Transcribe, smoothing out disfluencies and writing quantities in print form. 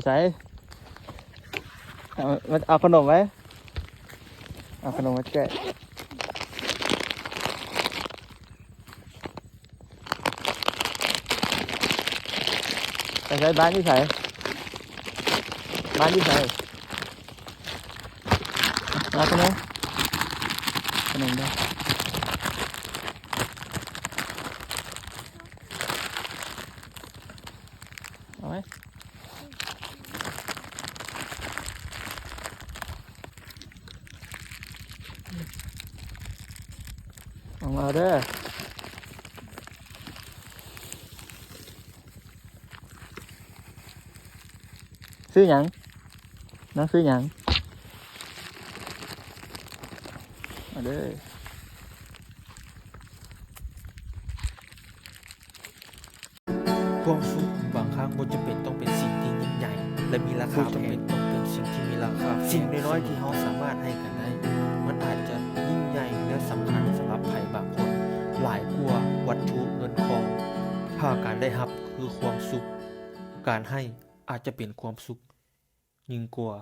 ใส่เอาขนมไว้เอาขนมมาแกะใส่บ้านที่ใส่บ้านที่ใส่รับขนมได้เอาไหมเอามาเด้อซื้อหยังน้องซื้อหยังมาเด้อความสุขบางครั้งบ่จำเป็นต้องเป็นสิ่งที่ยิ่งใหญ่และมีราคาแพงต้องเป็นสิ่งที่มีราคาสิ่งน้อยๆที่เราสามารถให้กันได้มันอาจจะยิ่งใหญ่และสำคัญสำหรับใครบางคนหลายกว่าวัตถุเงินทองถ้าการได้รับคือความสุขการให้อาจจะเป็นความสุขยิ่งกว่า